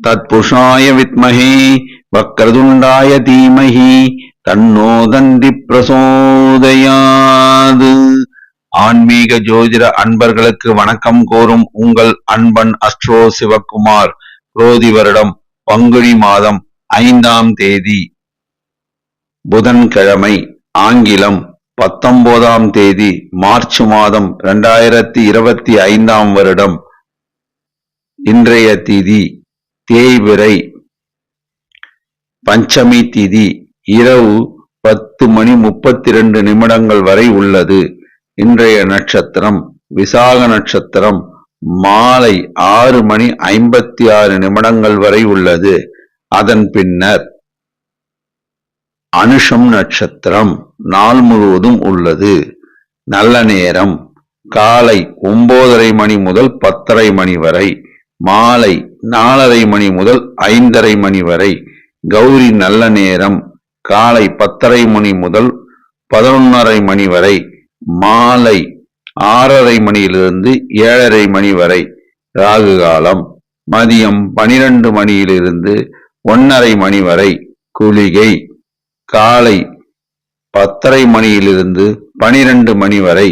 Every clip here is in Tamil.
தத்புருஷாய வித்மஹே வக்ரதுண்டாய தீமஹி தன்னோ தந்தி பிரசோதயாது. ஆன்மீக ஜோதிட அன்பர்களுக்கு வணக்கம் கூறும் உங்கள் அன்பன் அஸ்ட்ரோ சிவகுமார். குரோதி வருடம் பங்குனி மாதம் 5ஆம் தேதி புதன்கிழமை, ஆங்கிலம் 19ஆம் தேதி மார்ச் மாதம் 2025ஆம் வருடம். இன்றைய திதி தேய்பிறை, பஞ்சமி திதி இரவு 10:32 வரை உள்ளது. இன்றைய நட்சத்திரம் விசாக நட்சத்திரம் மாலை 6:56 வரை உள்ளது. அதன் பின்னர் அனுஷம் நட்சத்திரம் நாள் முழுவதும் உள்ளது. நல்ல நேரம் காலை 9:30 முதல் 10:30 வரை, மாலை 4:30 முதல் 5:30 வரை. கௌரி நல்ல நேரம் காலை 10:30 முதல் 11:30 வரை, மாலை 6:30 7:30 வரை. ராகு காலம் மதியம் 12 1:30 வரை. குளிகை காலை 10:30 12 வரை.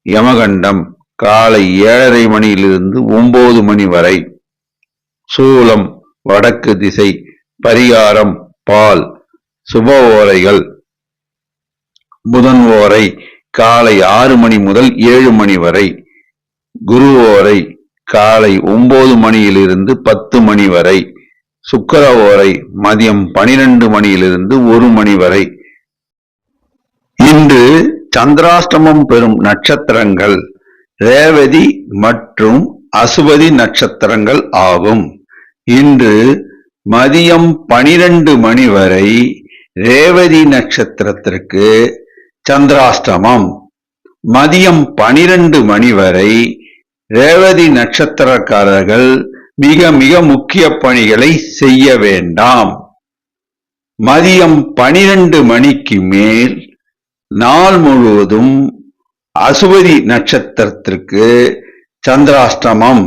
யமகண்டம் காலை 7:30 9 வரை. சூலம் வடக்கு திசை. பரிகாரம் பால். சுப ஓரைகள்: புதன் ஓரை காலை 6 முதல் 7 வரை. குரு ஓரை காலை 9 10 வரை. சுக்கிர ஓரை மதியம் 12 1 வரை. இன்று சந்திராஷ்டமம் பெறும் நட்சத்திரங்கள் ரேவதி மற்றும் அசுபதி நட்சத்திரங்கள் ஆகும். இன்று மதியம் 12 வரை ரேவதி நட்சத்திரத்திற்கு சந்திராஷ்டமம். மதியம் 12 வரை ரேவதி நட்சத்திரக்காரர்கள் மிக மிக முக்கிய பணிகளை செய்ய வேண்டாம். மதியம் 12 மேல் நாள் முழுவதும் அசுபதி நட்சத்திரத்திற்கு சந்திராஷ்டமம்.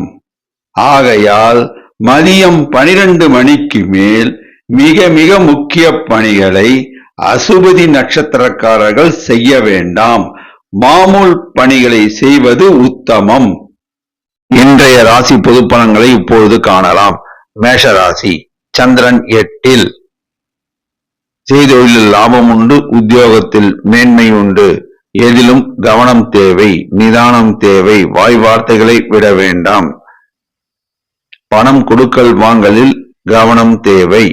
ஆகையால் மதியம் 12 மேல் மிக மிக முக்கிய பணிகளை அசுபதி நட்சத்திரக்காரர்கள் செய்ய வேண்டாம். மாமூல் பணிகளை செய்வது உத்தமம். இன்றைய ராசி பொது பலன்களை இப்பொழுது காணலாம். மேஷராசி. சந்திரன் 8. செய்தொழிலில் லாபம் உண்டு, உத்தியோகத்தில் மேன்மை உண்டு. எதிலும் கவனம் தேவை, நிதானம் தேவை. வாய் வார்த்தைகளை விட வேண்டாம். பணம் கொடுக்கல் வாங்கலில் கவனம் தேவை.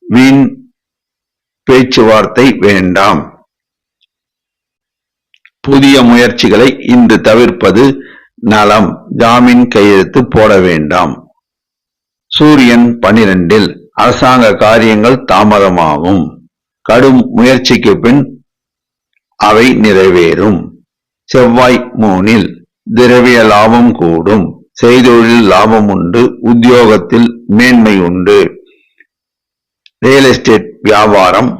வீண் பேச்சுவார்த்தை வேண்டாம். புதிய முயற்சிகளை இன்று தவிர்ப்பது நலம். ஜாமீன் கையெழுத்து போட வேண்டாம். சூரியன் 12. அரசாங்க காரியங்கள் தாமதமாகும். கடும் முயற்சிக்கு பின் அவை நிறைவேறும். செவ்வாய் 3. திரவிய லாபம் கூடும். செய்தொழில் லாபம் உண்டு, உத்தியோகத்தில் மேன்மை உண்டு. ரியல் எஸ்டேட் வியாபாரம்,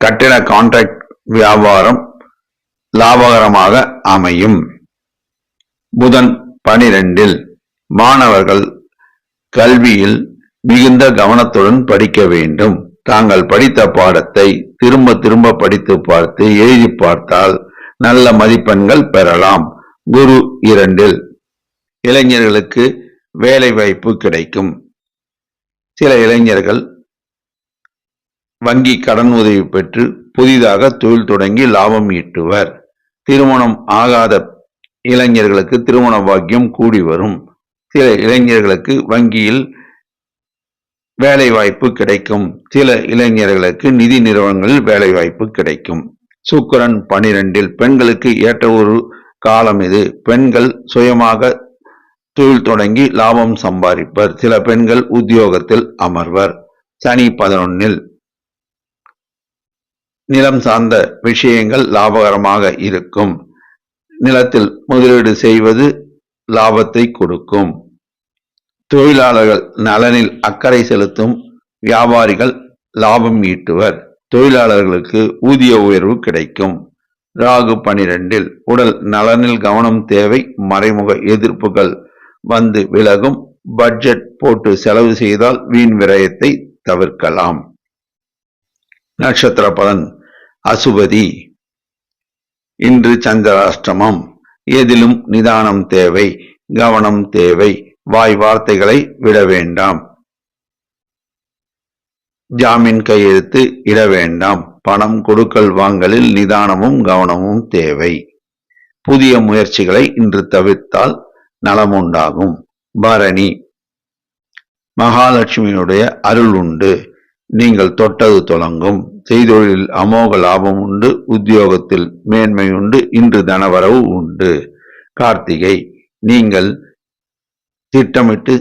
கட்டிட கான்ட்ராக்ட் வியாபாரம் லாபகரமாக அமையும். புதன் 12. மாணவர்கள் கல்வியில் மிகுந்த கவனத்துடன் படிக்க வேண்டும். தாங்கள் படித்த பாடத்தை திரும்ப திரும்ப படித்து பார்த்து எழுதி பார்த்தால் நல்ல மதிப்பெண்கள் பெறலாம். குரு 2. இளைஞர்களுக்கு வேலை வாய்ப்பு கிடைக்கும். சில இளைஞர்கள் வங்கி கடன் உதவி பெற்று புதிதாக தொழில் தொடங்கி லாபம் ஈட்டுவர். திருமணம் ஆகாத இளைஞர்களுக்கு திருமண பாக்கியம் கூடி வரும். சில இளைஞர்களுக்கு வங்கியில் வேலை வாய்ப்பு கிடைக்கும். சில இளைஞர்களுக்கு நிதி நிறுவனங்களில் வேலை வாய்ப்பு கிடைக்கும். சுக்கிரன் 12. பெண்களுக்கு ஏற்ற ஒரு காலம் இது. பெண்கள் சுயமாக தொழில் தொடங்கி லாபம் சம்பாதிப்பர். சில பெண்கள் உத்தியோகத்தில் அமர்வர். சனி 11. நிலம் சார்ந்த விஷயங்கள் லாபகரமாக இருக்கும். நிலத்தில் முதலீடு செய்வது லாபத்தை கொடுக்கும். தொழிலாளர்கள் நலனில் அக்கறை செலுத்தும் வியாபாரிகள் லாபம் ஈட்டுவர். தொழிலாளர்களுக்கு ஊதிய உயர்வு கிடைக்கும். ராகு 12. உடல் நலனில் கவனம் தேவை. மறைமுக எதிர்ப்புகள் வந்து விலகும். பட்ஜெட் போட்டு செலவு செய்தால் வீண் விரயத்தை தவிர்க்கலாம். நட்சத்திர பலன். அசுபதி. இன்று சந்திராஷ்டமம். எதிலும் நிதானம் தேவை, கவனம் தேவை. வாய் வார்த்தைகளை விட வேண்டாம். ஜாமீன் கையெழுத்து இட வேண்டாம். பணம் கொடுக்கல் வாங்கலில் நிதானமும் கவனமும் தேவை. புதிய முயற்சிகளை இன்று தவிர்த்தால் நலம் உண்டாகும். பரணி. மகாலட்சுமியுடைய அருள் உண்டு. நீங்கள் தொட்டது தொடங்கும். செய்தொழிலில் அமோக லாபம் உண்டு. உத்தியோகத்தில் மேன்மை உண்டு. இன்று தனவரவு உண்டு. கார்த்திகை. நீங்கள் திட்டமிட்டு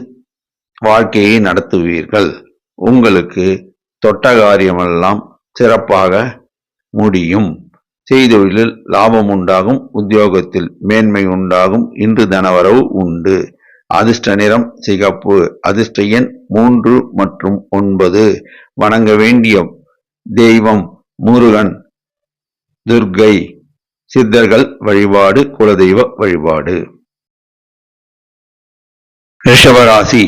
வாழ்க்கையை நடத்துவீர்கள். உங்களுக்கு தொட்ட காரியமெல்லாம் சிறப்பாக முடியும். செய்தொழிலில் லாபம் உண்டாகும். உத்தியோகத்தில் மேன்மை உண்டாகும். இன்று தனவரவு உண்டு. அதிர்ஷ்ட நிறம் சிகப்பு. அதிர்ஷ்ட எண் 3 மற்றும் 9. வணங்க வேண்டிய தெய்வம் முருகன், துர்க்கை. சித்தர்கள் வழிபாடு, குலதெய்வ வழிபாடு. ரிஷபராசி.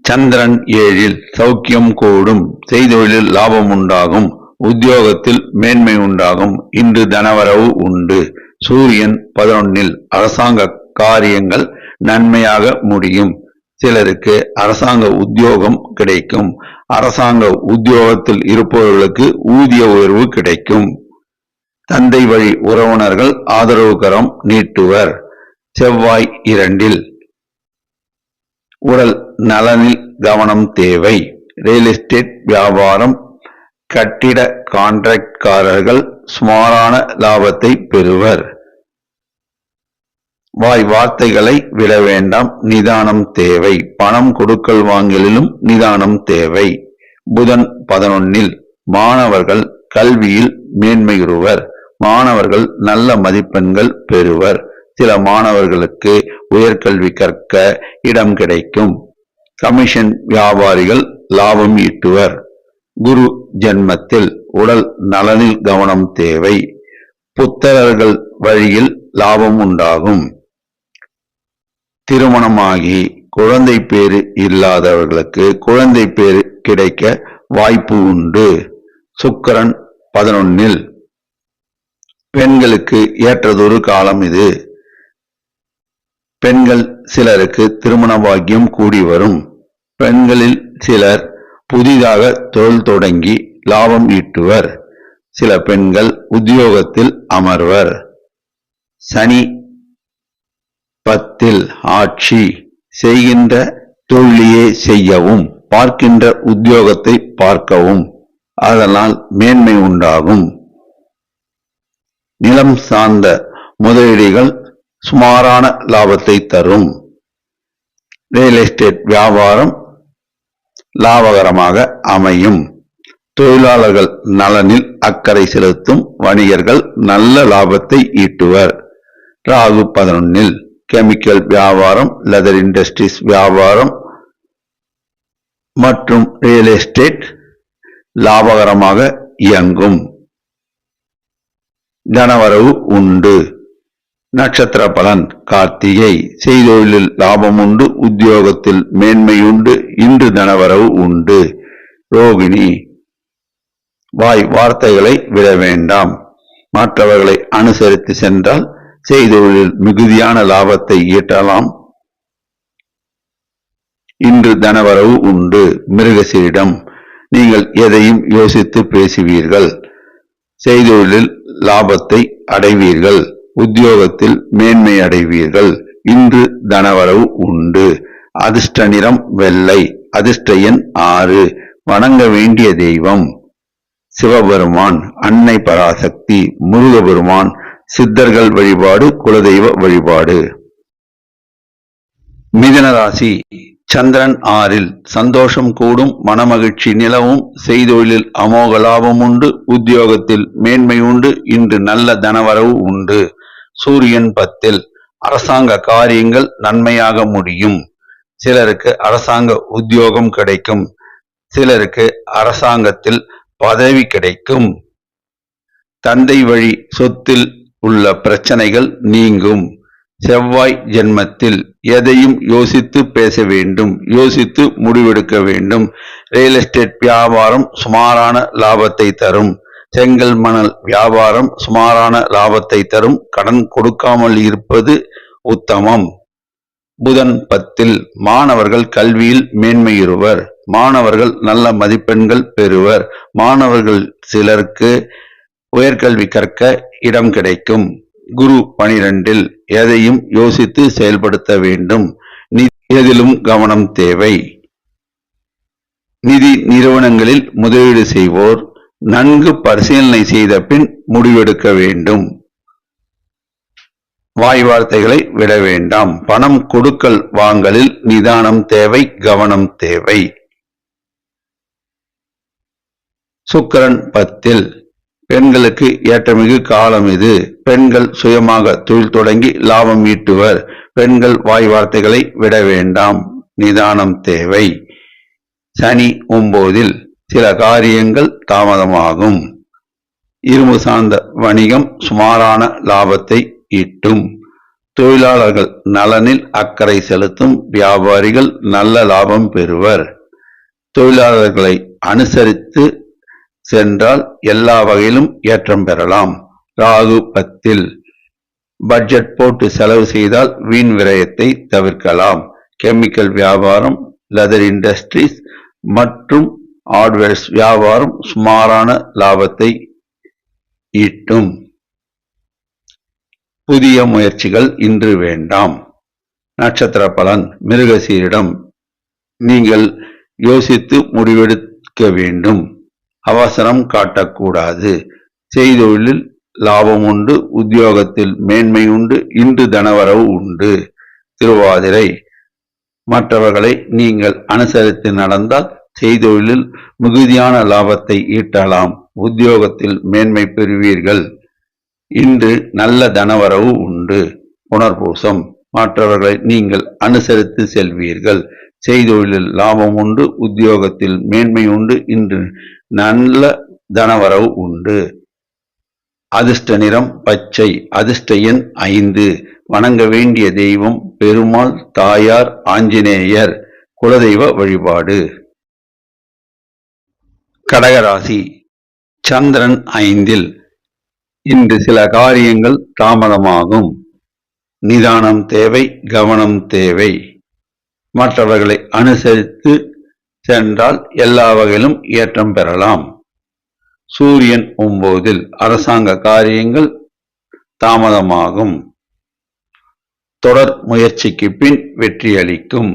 சந்திரன் 7. சௌக்கியம் கூடும். செய்தொழிலில் லாபம் உண்டாகும். உத்தியோகத்தில் மேன்மை உண்டாகும். இன்று தனவரவு உண்டு. சூரியன் 11. அரசாங்க காரியங்கள் நன்மையாக முடியும். சிலருக்கு அரசாங்க உத்தியோகம் கிடைக்கும். அரசாங்க உத்தியோகத்தில் இருப்பவர்களுக்கு ஊதிய உயர்வு கிடைக்கும். தந்தை வழி உறவினர்கள் ஆதரவு கரம் நீட்டுவர். செவ்வாய் 2. உடல் நலனில் கவனம் தேவை. ரியல் எஸ்டேட் வியாபாரம், கட்டிட கான்ட்ராக்ட்காரர்கள் சுமாரான லாபத்தை பெறுவர். வாய் வார்த்தைகளை விட வேண்டாம். நிதானம் தேவை. பணம் கொடுக்கல் வாங்கலிலும் நிதானம் தேவை. புதன் 11. மாணவர்கள் கல்வியில் மேன்மையுறுவர். மாணவர்கள் நல்ல மதிப்பெண்கள் பெறுவர். சில மாணவர்களுக்கு உயர்கல்வி கற்க இடம் கிடைக்கும். கமிஷன் வியாபாரிகள் லாபம் ஈட்டுவர். குரு ஜென்மத்தில் உடல் நலனில் கவனம் தேவை. புத்திரர்கள் வழியில் லாபம் உண்டாகும். திருமணமாகி குழந்தை பேறு இல்லாதவர்களுக்கு குழந்தை பேறு கிடைக்க வாய்ப்பு உண்டு. சுக்கிரன் 11. பெண்களுக்கு ஏற்றதொரு காலம் இது. பெண்கள் சிலருக்கு திருமண பாக்கியம் கூடி வரும். பெண்களில் சிலர் புதிதாக தொழில் தொடங்கி லாபம் ஈட்டுவர். சில பெண்கள் உத்தியோகத்தில் அமர்வர். சனி 10. ஆட்சி. செய்கின்ற தொழிலையே செய்யவும், பார்க்கின்ற உத்தியோகத்தை பார்க்கவும். அதனால் மேன்மை உண்டாகும். நிலம் சார்ந்த முதலீடுகள் சுமாரான லாபத்தை தரும். ரியல் எஸ்டேட் வியாபாரம் லாபகரமாக அமையும். தொழிலாளர்கள் நலனில் அக்கறை செலுத்தும் வணிகர்கள் நல்ல லாபத்தை ஈட்டுவர். ராகு 11. கெமிக்கல் வியாபாரம், லெதர் இண்டஸ்ட்ரீஸ் வியாபாரம் மற்றும் ரியல் எஸ்டேட் லாபகரமாக இயங்கும். தனவரவு உண்டு. நட்சத்திர பலன். கார்த்திகை. செய்தொழிலில் லாபம் உண்டு. உத்தியோகத்தில் மேன்மையுண்டு. இன்று தனவரவு உண்டு. ரோகிணி. வாய் வார்த்தைகளை விட வேண்டாம். மற்றவர்களை அனுசரித்து சென்றால் செய்தொழிலில் மிகுதியான லாபத்தை ஈட்டலாம். இன்று தனவரவு உண்டு. மிருகசீரிடம். நீங்கள் எதையும் யோசித்து பேசுவீர்கள். செய்தொழிலில் லாபத்தை அடைவீர்கள். உத்தியோகத்தில் மேன்மை அடைவீர்கள். இன்று தனவரவு உண்டு. அதிர்ஷ்ட நிறம் வெள்ளை. அதிர்ஷ்ட எண் 6. வணங்க வேண்டிய தெய்வம் சிவபெருமான், அன்னை பராசக்தி, முருகபெருமான். சித்தர்கள் வழிபாடு, குலதெய்வ வழிபாடு. மிதுன ராசி. சந்திரன் 6. சந்தோஷம் கூடும். மனமகிழ்ச்சி நிலவும். செய்தொழிலில் அமோக லாபம் உண்டு. உத்தியோகத்தில் மேன்மை உண்டு. இன்று நல்ல தனவரவு உண்டு. சூரியன் 10. அரசாங்க காரியங்கள் நன்மையாக முடியும். சிலருக்கு அரசாங்க உத்தியோகம் கிடைக்கும். சிலருக்கு அரசாங்கத்தில் பதவி கிடைக்கும். தந்தை வழி சொத்தில் உள்ள பிரச்சனைகள் நீங்கும். செவ்வாய் ஜென்மத்தில் எதையும் யோசித்து பேச வேண்டும், யோசித்து முடிவெடுக்க வேண்டும். ரியல் எஸ்டேட் வியாபாரம் சுமாரான லாபத்தை தரும். செங்கல் மணல் வியாபாரம் சுமாரான லாபத்தை தரும். கடன் கொடுக்காமல் இருப்பது உத்தமம். புதன் 10 மாணவர்கள் கல்வியில் மேன்மையுறுவர். மாணவர்கள் நல்ல மதிப்பெண்கள் பெறுவர். மாணவர்கள் சிலருக்கு உயர்கல்வி கற்க இடம் கிடைக்கும். குரு 12 எதையும் யோசித்து செயல்படுத்த வேண்டும். எதிலும் கவனம் தேவை. நிதி நிறுவனங்களில் முதலீடு செய்வோர் நன்கு பரிசீலனை செய்த பின் முடிவெடுக்க வேண்டும். வாய் வார்த்தைகளை விட வேண்டாம். பணம் கொடுக்கல் வாங்கலில் நிதானம் தேவை, கவனம் தேவை. சுக்கிரன் 10 பெண்களுக்கு ஏற்றமிகு காலம் இது. பெண்கள் சுயமாக தொழில் தொடங்கி லாபம் ஈட்டுவர். பெண்கள் வாய் வார்த்தைகளை விட வேண்டாம், நிதானம் தேவை. சனி 9 சில காரியங்கள் தாமதமாகும். இரும்பு சார்ந்த வணிகம் சுமாரான லாபத்தை ஈட்டும். தொழிலாளர்கள் நலனில் அக்கறை செலுத்தும் வியாபாரிகள் நல்ல லாபம் பெறுவர். தொழிலாளர்களை அனுசரித்து சென்றால் எல்லா வகையிலும் ஏற்றம் பெறலாம். ராகு 10 பட்ஜெட் போட்டு செலவு செய்தால் வீண் விரயத்தை தவிர்க்கலாம். கெமிக்கல் வியாபாரம், லெதர் இண்டஸ்ட்ரீஸ் மற்றும் ஹார்ட்வேர்ஸ் வியாபாரம் சுமாரான லாபத்தை ஈட்டும். புதிய முயற்சிகள் இன்று வேண்டாம். நட்சத்திர பலன் மிருகசீரிடம் நீங்கள் யோசித்து முடிவெடுக்க வேண்டும். அவசரம் காட்டக்கூடாது. செய்தொழிலில் லாபம் உண்டு, உத்தியோகத்தில் மேன்மை உண்டு, இன்று தனவரவு உண்டு. திருவாதிரை மற்றவர்களை நீங்கள் அனுசரித்து நடந்தால் செய்தொழிலில் மிகுதியான லாபத்தை ஈட்டலாம். உத்தியோகத்தில் மேன்மை பெறுவீர்கள். இன்று நல்ல தனவரவு உண்டு. புனர்பூசம் மற்றவர்களை நீங்கள் அனுசரித்து செல்வீர்கள். செய்தொழிலில் லாபம் உண்டு, உத்தியோகத்தில் மேன்மை உண்டு, இன்று நல்ல தனவரவு உண்டு. அதிர்ஷ்ட நிறம் பச்சை. அதிர்ஷ்ட எண் 5. வணங்க வேண்டிய தெய்வம் பெருமாள், தாயார், ஆஞ்சநேயர். குலதெய்வ வழிபாடு. கடகராசி சந்திரன் 5 இன்று சில காரியங்கள் தாமதமாகும். நிதானம் தேவை, கவனம் தேவை. மற்றவர்களை அனுசரித்து சென்றால் எல்லா வகையிலும் ஏற்றம் பெறலாம். சூரியன் 9 அரசாங்க காரியங்கள் தாமதமாகும். தொடர் முயற்சிக்கு பின் வெற்றி அளிக்கும்.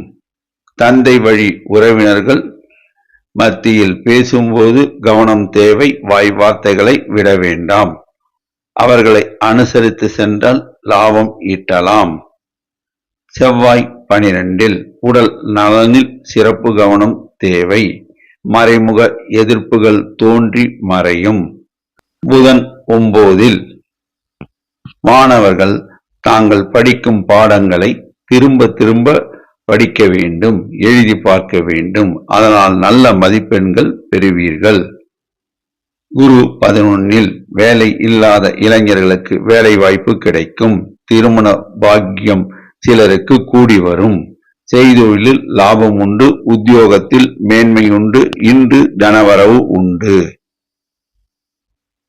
தந்தை வழி உறவினர்கள் மத்தியில் பேசும்போது கவனம் தேவை. வாய் வார்த்தைகளை விட வேண்டாம். அவர்களை அனுசரித்து சென்றால் லாபம் ஈட்டலாம். செவ்வாய் 12 உடல் நலனில் சிறப்பு கவனம் தேவை. மறைமுக எதிர்ப்புகள் தோன்றி மறையும். புதன் 9 மாணவர்கள் தாங்கள் படிக்கும் பாடங்களை திரும்ப திரும்ப படிக்க வேண்டும், எழுதி பார்க்க வேண்டும். அதனால் நல்ல மதிப்பெண்கள் பெறுவீர்கள். குரு 11 வேலை இல்லாத இளைஞர்களுக்கு வேலை வாய்ப்பு கிடைக்கும். திருமண பாக்கியம் சிலருக்கு கூடி வரும். செய்தொழிலில் லாபம் உண்டு, உத்தியோகத்தில் மேன்மை உண்டு, இன்று தனவரவு உண்டு.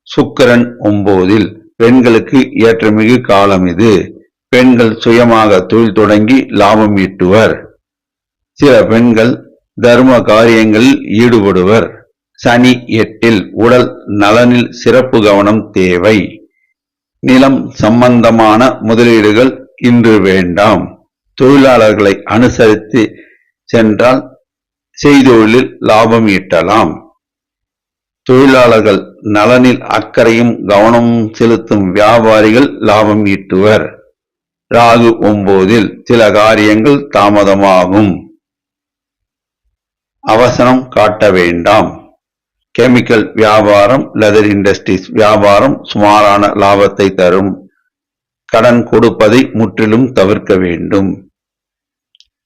சுக்கிரன் 9 பெண்களுக்கு ஏற்றமிகு காலம் இது. பெண்கள் சுயமாக தொழில் தொடங்கி லாபம் ஈட்டுவர். சில பெண்கள் தர்ம காரியங்களில் ஈடுபடுவர். சனி 8 உடல் நலனில் சிறப்பு கவனம் தேவை. நிலம் சம்பந்தமான முதலீடுகள் இன்று வேண்டாம். தொழிலாளர்களை அனுசரித்து சென்றால் செய்தொழிலில் லாபம் ஈட்டலாம். தொழிலாளர்கள் நலனில் அக்கறையும் கவனமும் செலுத்தும் வியாபாரிகள் லாபம் ஈட்டுவர். ராகு 9 சில காரியங்கள் தாமதமாகும். அவசரம் காட்ட வேண்டாம். கெமிக்கல் வியாபாரம், லெதர் இண்டஸ்ட்ரீஸ் வியாபாரம் சுமாரான லாபத்தை தரும். கடன் கொடுப்பதை முற்றிலும் தவிர்க்க வேண்டும்.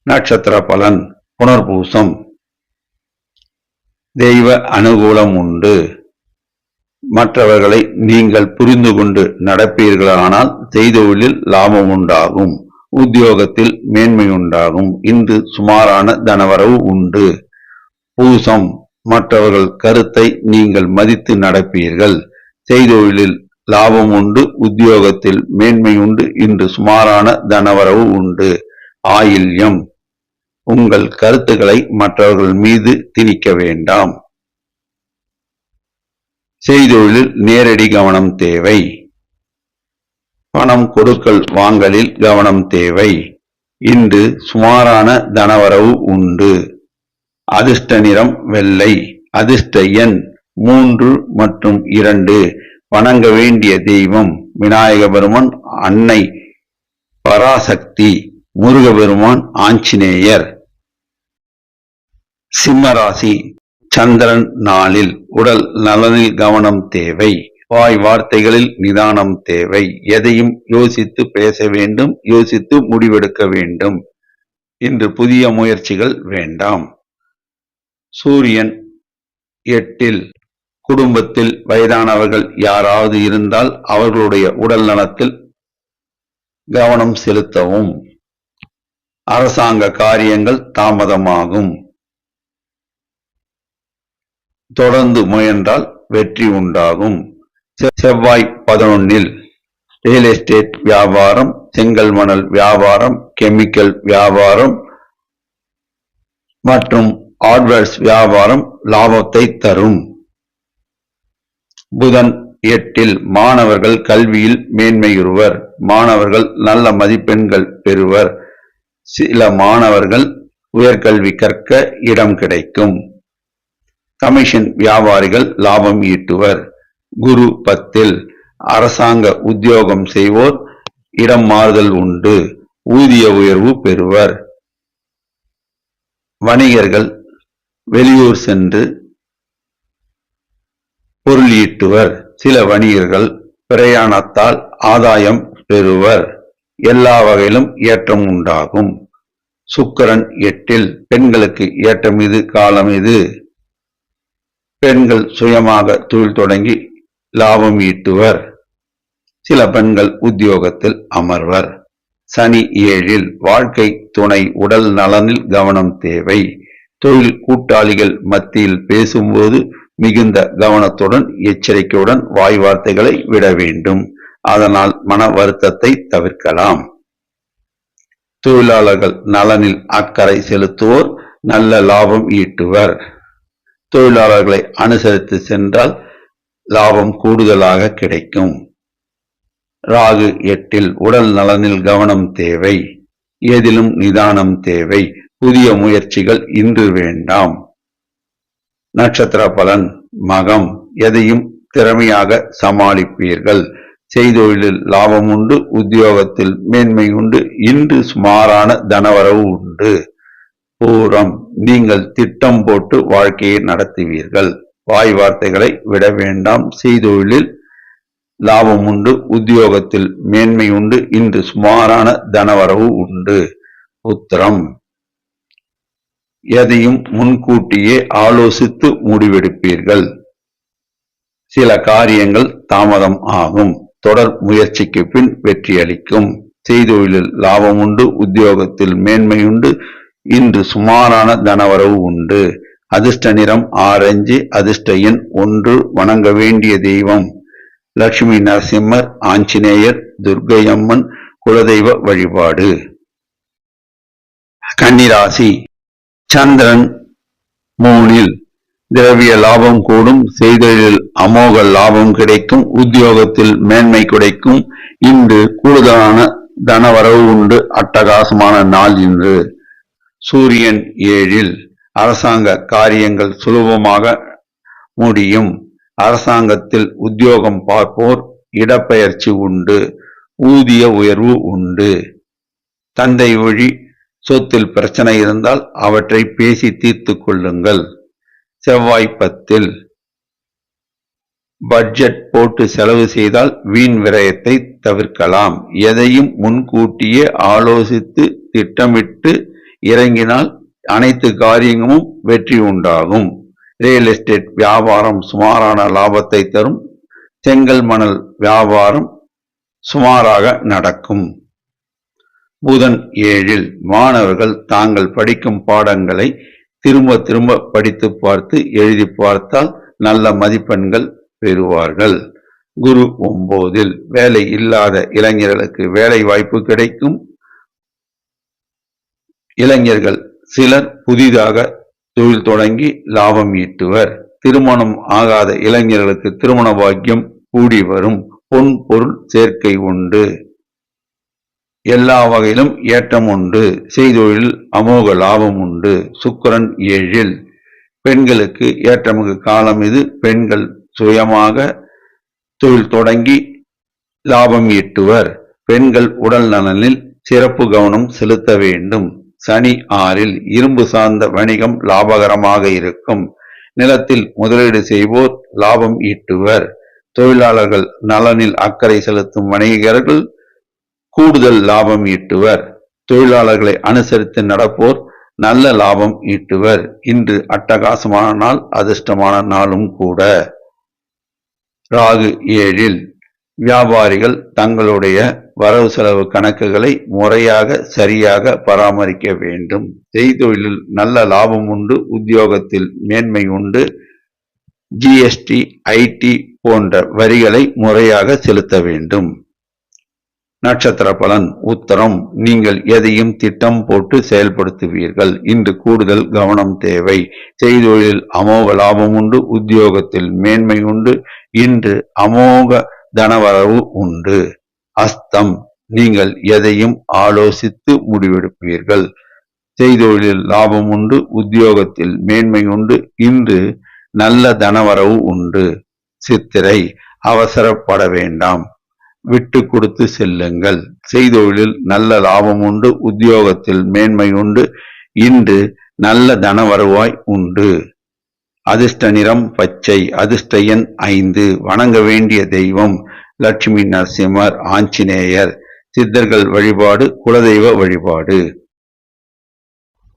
நட்சத்திர பலன் புனர்பூசம் தெய்வ அனுகூலம் உண்டு. மற்றவர்களை நீங்கள் புரிந்து கொண்டு நடப்பீர்களானால் செய்தொழிலில் லாபம் உண்டாகும், உத்தியோகத்தில் மேன்மை உண்டாகும். இன்று சுமாரான தனவரவு உண்டு. பூசம், மற்றவர்கள் கருத்தை நீங்கள் மதித்து நடப்பீர்கள். செய்தொழிலில் லாபம் உண்டு, உத்தியோகத்தில் மேன்மை உண்டு. இன்று சுமாரான தனவரவு உண்டு. ஆயில்யம், உங்கள் கருத்துக்களை மற்றவர்கள் மீது திணிக்க வேண்டாம். செய்தொழிலில் நேரடி கவனம் தேவை. பணம் கொடுக்கல் வாங்கலில் கவனம் தேவை. இன்று சுமாரான தனவரவு உண்டு. அதிர்ஷ்ட நிறம் வெள்ளை. அதிர்ஷ்ட எண் 3 மற்றும் 2. வணங்க வேண்டிய தெய்வம் விநாயக பெருமான், அன்னை பராசக்தி, முருகபெருமான், ஆஞ்சநேயர். சிம்மராசி. சந்திரன் நாளில் உடல் நலனில் கவனம் தேவை. வாய் வார்த்தைகளில் நிதானம் தேவை. எதையும் யோசித்து பேச வேண்டும், யோசித்து முடிவெடுக்க வேண்டும். இன்று புதிய முயற்சிகள் வேண்டாம். சூரியன் 8. குடும்பத்தில் வயதானவர்கள் யாராவது இருந்தால் அவர்களுடைய உடல் நலத்தில் கவனம் செலுத்தவும். அரசாங்க காரியங்கள் தாமதமாகும். தொடர்ந்து முயன்றால் வெற்றி உண்டாகும். செவ்வாய் 11. ரியல் எஸ்டேட் வியாபாரம், செங்கல் மணல் வியாபாரம், கெமிக்கல் வியாபாரம் மற்றும் ஹார்ட்வேர்ஸ் வியாபாரம் லாபத்தை தரும். புதன் 8. மாணவர்கள் கல்வியில் மேன்மையுறுவர். மாணவர்கள் நல்ல மதிப்பெண்கள் பெறுவர். சில மாணவர்கள் உயர்கல்வி கற்க இடம் கிடைக்கும். கமிஷன் வியாபாரிகள் லாபம் ஈட்டுவர். குரு 10. அரசாங்க உத்தியோகம் செய்வோர் இடம் மாறுதல் உண்டு. ஊதிய உயர்வு பெறுவர். வணிகர்கள் வெளியூர் சென்று பொருள் ஈட்டுவர். சில வணிகர்கள் பிரயாணத்தால் ஆதாயம் பெறுவர். எல்லா வகையிலும் ஏற்றம் உண்டாகும். சுக்கிரன் 8. பெண்களுக்கு ஏற்றம் இது, காலம் இது. பெண்கள் சுயமாக தொழில் தொடங்கி லாபம் ஈட்டுவர். சில பெண்கள் உத்தியோகத்தில் அமர்வர். சனி 7. வாழ்க்கை துணை உடல் நலனில் கவனம் தேவை. தொழில் கூட்டாளிகள் மத்தியில் பேசும்போது மிகுந்த கவனத்துடன் எச்சரிக்கையுடன் வாய் வார்த்தைகளை விட வேண்டும். அதனால் மன வருத்தத்தை தவிர்க்கலாம். தொழிலாளர்கள் நலனில் அக்கறை செலுத்துவோர் நல்ல லாபம் ஈட்டுவர். தொழிலாளர்களை அனுசரித்து சென்றால் லாபம் கூடுதலாக கிடைக்கும். ராகு 8. உடல் நலனில் கவனம் தேவை. எதிலும் நிதானம் தேவை. புதிய முயற்சிகள் இன்று வேண்டாம். நட்சத்திர பலன். மகம். எதையும் திறமையாக சமாளிப்பீர்கள். செய்தொழிலில் லாபம் உண்டு, உத்தியோகத்தில் மேன்மை உண்டு. இன்று சுமாரான தனவரவு உண்டு. பூரம். நீங்கள் திட்டம் போட்டு வாழ்க்கையை நடத்துவீர்கள். வாய் வார்த்தைகளை விட வேண்டாம். செய்தொழிலில் லாபம் உண்டு, உத்தியோகத்தில் மேன்மை உண்டு. இன்று சுமாரான தனவரவு உண்டு. உத்திரம். எதையும் முன்கூட்டியே ஆலோசித்து முடிவெடுப்பீர்கள். சில காரியங்கள் தாமதம் ஆகும். தொடர் முயற்சிக்கு பின் வெற்றி அளிக்கும். செய்தொழிலில் லாபம் உண்டு, உத்தியோகத்தில் மேன்மை உண்டு. இன்று சுமாரான தனவரவு உண்டு. அதிர்ஷ்ட நிறம் ஆரஞ்சு. அதிர்ஷ்ட எண் 1. வணங்க வேண்டிய தெய்வம் லட்சுமி நரசிம்மர், ஆஞ்சநேயர், துர்க்கையம்மன். குலதெய்வ வழிபாடு. கன்னிராசி. சந்திரன் 3. திரவிய லாபம் கூடும். செய்தொழிலில் அமோக லாபம் கிடைக்கும். உத்தியோகத்தில் மேன்மை கிடைக்கும். இன்று கூடுதலான தனவரவு உண்டு. அட்டகாசமான நாள் இன்று. சூரியன் 7. அரசாங்க காரியங்கள் சுலபமாக முடியும். அரசாங்கத்தில் உத்தியோகம் பார்ப்போர் இடப்பெயர்ச்சி உண்டு. ஊதிய உயர்வு உண்டு. தந்தை வழி சொத்தில் பிரச்சனை இருந்தால் அவற்றை பேசி தீர்த்து கொள்ளுங்கள். செவ்வாய் 10. பட்ஜெட் போட்டு செலவு செய்தால் வீண் விரயத்தை தவிர்க்கலாம். எதையும் முன்கூட்டியே ஆலோசித்து திட்டமிட்டு இறங்கினால் அனைத்து காரியங்களும் வெற்றி உண்டாகும். ரியல் எஸ்டேட் வியாபாரம் சுமாரான லாபத்தை தரும். செங்கல் மணல் வியாபாரம் சுமாராக நடக்கும். புதன் 7 மாணவர்கள் தாங்கள் படிக்கும் பாடங்களை திரும்ப திரும்ப படித்து பார்த்து எழுதி பார்த்தால் நல்ல மதிப்பெண்கள் பெறுவார்கள். குரு 9 வேலை இல்லாத இளைஞர்களுக்கு வேலை வாய்ப்பு கிடைக்கும். இளைஞர்கள் சிலர் புதிதாக தொழில் தொடங்கி லாபம் ஈட்டுவர். திருமணம் ஆகாத இளைஞர்களுக்கு திருமண பாக்கியம் கூடி வரும். பொன் பொருள் சேர்க்கை உண்டு. எல்லா வகையிலும் ஏற்றம் உண்டு. செய்தொழில் அமோக லாபம் உண்டு. சுக்கிரன் 7 பெண்களுக்கு ஏற்றமிகு காலம் இது. பெண்கள் சுயமாக தொழில் தொடங்கி லாபம் ஈட்டுவர். பெண்கள் உடல் நலனில் சிறப்பு கவனம் செலுத்த வேண்டும். சனி 6 இரும்பு சார்ந்த வணிகம் லாபகரமாக இருக்கும். நிலத்தில் முதலீடு செய்வோர் லாபம் ஈட்டுவர். தொழிலாளர்கள் நலனில் அக்கறை செலுத்தும் வணிகர்கள் கூடுதல் லாபம் ஈட்டுவர். தொழிலாளர்களை அனுசரித்து நடப்போர் நல்ல லாபம் ஈட்டுவர். இன்று அட்டகாசமான நாள், அதிர்ஷ்டமான நாளும் கூட. ராகு 7 வியாபாரிகள் தங்களுடைய வரவு செலவு கணக்குகளை முறையாக சரியாக பராமரிக்க வேண்டும். செய்தொழிலில் நல்ல லாபம் உண்டு. உத்தியோகத்தில் மேன்மை உண்டு. ஜிஎஸ்டி, ஐடி போன்ற வரிகளை முறையாக செலுத்த வேண்டும். நட்சத்திர பலன் உத்தரம் நீங்கள் எதையும் திட்டம் போட்டு செயல்படுத்துவீர்கள். இன்று கூடுதல் கவனம் தேவை. செய்தொழிலில் அமோக லாபம் உண்டு. உத்தியோகத்தில் மேன்மை உண்டு. இன்று அமோக தனவரவு உண்டு. அஸ்தம் நீங்கள் எதையும் ஆலோசித்து முடிவெடுப்பீர்கள். செய்தொழிலில் லாபம் உண்டு. உத்தியோகத்தில் மேன்மை உண்டு. இன்று நல்ல தனவரவு உண்டு. சித்திரை அவசரப்பட வேண்டாம். விட்டு கொடுத்து செல்லுங்கள். செய்தொழிலில் நல்ல லாபம் உண்டு. உத்தியோகத்தில் மேன்மை உண்டு. இன்று நல்ல தனவருவாய் உண்டு. அதிர்ஷ்ட நிறம் பச்சை. அதிர்ஷ்ட எண் 5. வணங்க வேண்டிய தெய்வம் லட்சுமி நரசிம்மர், ஆஞ்சநேயர். சித்தர்கள் வழிபாடு குலதெய்வ வழிபாடு.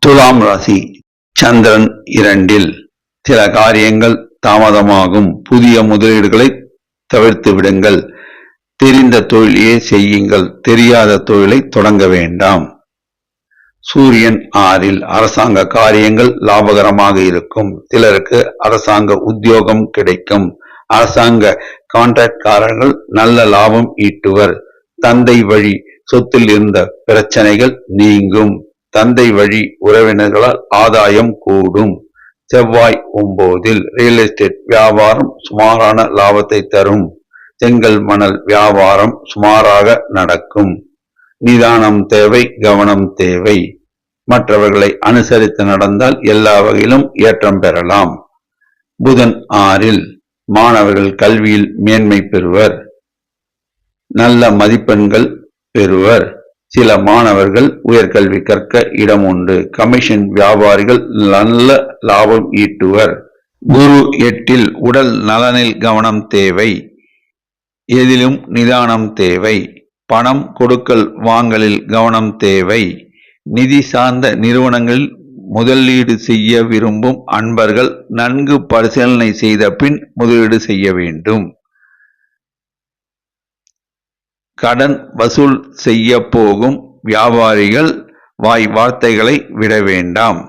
துலாம் ராசி சந்திரன் 2 சில காரியங்கள் தாமதமாகும். புதிய முதலீடுகளை தவிர்த்து விடுங்கள். தெரிந்த தொழிலையே செய்யுங்கள். தெரியாத தொழிலை தொடங்க வேண்டாம். சூரியன் 6 அரசாங்க காரியங்கள் லாபகரமாக இருக்கும். சிலருக்கு அரசாங்க உத்தியோகம் கிடைக்கும். அரசாங்க கான்ட்ராக்ட்காரர்கள் நல்ல லாபம் ஈட்டுவர். தந்தை வழி சொத்தில் இருந்த பிரச்சனைகள் நீங்கும். தந்தை வழி உறவினர்களால் ஆதாயம் கூடும். செவ்வாய் 9 ரியல் எஸ்டேட் வியாபாரம் சுமாரான லாபத்தை தரும். செங்கல் மணல் வியாபாரம் சுமாராக நடக்கும். நிதானம் தேவை, கவனம் தேவை. மற்றவர்களை அனுசரித்து நடந்தால் எல்லா வகையிலும் ஏற்றம் பெறலாம். புதன் 6 மாணவர்கள் கல்வியில் மேன்மை பெறுவர். நல்ல மதிப்பெண்கள் பெறுவர். சில மாணவர்கள் உயர்கல்வி கற்க இடம் உண்டு. கமிஷன் வியாபாரிகள் நல்ல லாபம் ஈட்டுவர். குரு 8 உடல் நலனில் கவனம் தேவை. எதிலும் நிதானம் தேவை. பணம் கொடுக்கல் வாங்கலில் கவனம் தேவை. நிதி சார்ந்த நிறுவனங்களில் முதலீடு செய்ய விரும்பும் அன்பர்கள் நன்கு பரிசீலனை செய்த பின் முதலீடு செய்ய வேண்டும். கடன் வசூல் செய்ய போகும் வியாபாரிகள் வாய் வார்த்தைகளை விட வேண்டாம்.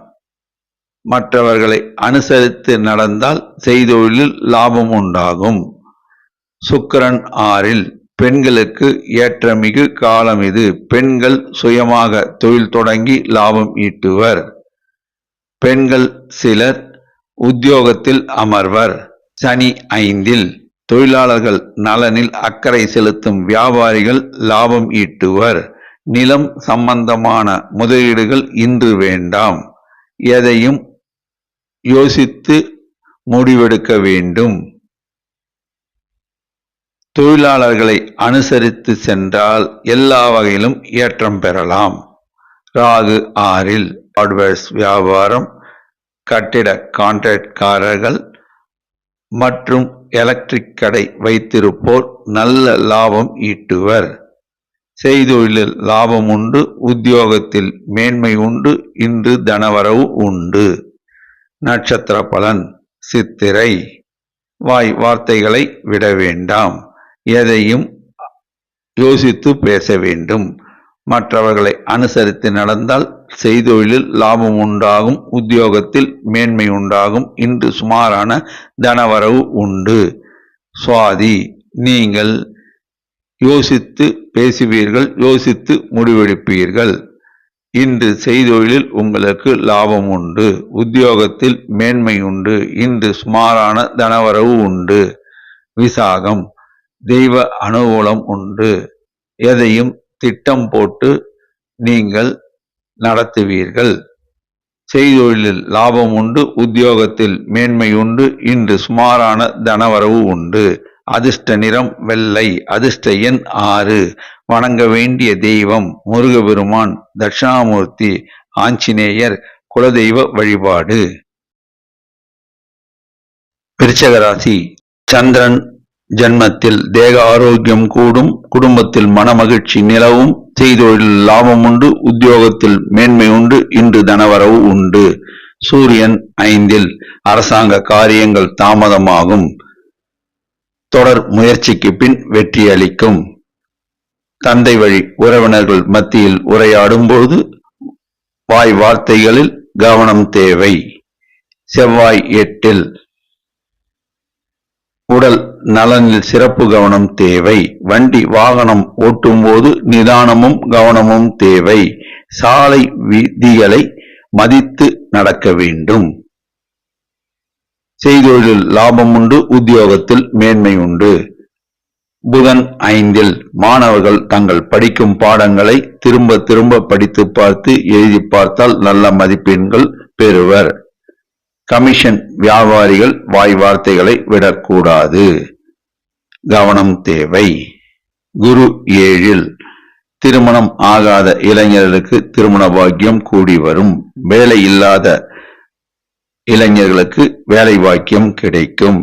மற்றவர்களை அனுசரித்து நடந்தால் செய்தொழிலில் லாபம் உண்டாகும். சுக்கிரன் 6 பெண்களுக்கு ஏற்றமிகு காலம் இது. பெண்கள் சுயமாக தொழில் தொடங்கி லாபம் ஈட்டுவர். பெண்கள் சிலர் உத்தியோகத்தில் அமர்வர். சனி 5 தொழிலாளர்கள் நலனில் அக்கறை செலுத்தும் வியாபாரிகள் லாபம் ஈட்டுவர். நிலம் சம்பந்தமான முதலீடுகள் இன்று வேண்டாம். எதையும் யோசித்து முடிவெடுக்க வேண்டும். தொழிலாளர்களை அனுசரித்து சென்றால் எல்லா வகையிலும் ஏற்றம் பெறலாம். ராகு 6 ஹார்ட்வேர்ஸ் வியாபாரம், கட்டிட கான்ட்ராக்ட்காரர்கள் மற்றும் எலக்ட்ரிக் கடை வைத்திருப்போர் நல்ல லாபம் ஈட்டுவர். செய்தொழிலில் லாபம் உண்டு. உத்தியோகத்தில் மேன்மை உண்டு. இன்று தனவரவு உண்டு. நட்சத்திர பலன் சித்திரை வாய் வார்த்தைகளை விட வேண்டாம். எதையும் யோசித்து பேச வேண்டும். மற்றவர்களை அனுசரித்து நடந்தால் செய்தொழிலில் லாபம் உண்டாகும், உத்தியோகத்தில் மேன்மை உண்டாகும். இன்று சுமாரான தனவரவு உண்டு. சுவாதி, நீங்கள் யோசித்து பேசுவீர்கள், யோசித்து முடிவெடுப்பீர்கள். இன்று செய்தொழிலில் உங்களுக்கு லாபம் உண்டு, உத்தியோகத்தில் மேன்மை உண்டு. இன்று சுமாரான தனவரவு உண்டு. விசாகம், தெய்வ அனுகூலம் உண்டு. எதையும் திட்டம் போட்டு நீங்கள் நடத்துவீர்கள். செய்தொழிலில் லாபம் உண்டு, உத்தியோகத்தில் மேன்மை உண்டு. இன்று சுமாரான தனவரவு உண்டு. அதிர்ஷ்ட நிறம் வெள்ளை. அதிர்ஷ்ட எண் 6. வணங்க வேண்டிய தெய்வம் முருகபெருமான், தட்சிணாமூர்த்தி, ஆஞ்சநேயர். குலதெய்வ வழிபாடு. விருச்சிக ராசி. சந்திரன் ஜன்மத்தில் தேக ஆரோக்கியம் கூடும், குடும்பத்தில் மனமகிழ்ச்சி நிலவும். செய்தொழிலில் லாபம் உண்டு, உத்தியோகத்தில் மேன்மை உண்டு. இன்று தனவரவு உண்டு. சூரியன் 5. அரசாங்க காரியங்கள் தாமதமாகும், தொடர் முயற்சிக்கு பின் வெற்றி அளிக்கும். தந்தை வழி உறவினர்கள் மத்தியில் உரையாடும் போது வாய் வார்த்தைகளில் கவனம் தேவை. செவ்வாய் 8. உடல் நலனில் சிறப்பு கவனம் தேவை. வண்டி வாகனம் ஓட்டும் போது நிதானமும் கவனமும் தேவை. சாலை விதிகளை மதித்து நடக்க வேண்டும். செய்தொழிலில் லாபம் உண்டு, உத்தியோகத்தில் மேன்மை உண்டு. புதன் 5. மாணவர்கள் தங்கள் படிக்கும் பாடங்களை திரும்ப திரும்ப படித்து பார்த்து எழுதி பார்த்தால் நல்ல மதிப்பெண்கள் பெறுவர். கமிஷன் வியாபாரிகள் வாய் வார்த்தைகளை விடக்கூடாது, கவனம் தேவை. குரு 7. திருமணம் ஆகாத இளைஞர்களுக்கு திருமண பாக்கியம் கூடி வரும். வேலை இல்லாத இளைஞர்களுக்கு வேலை பாக்கியம் கிடைக்கும்.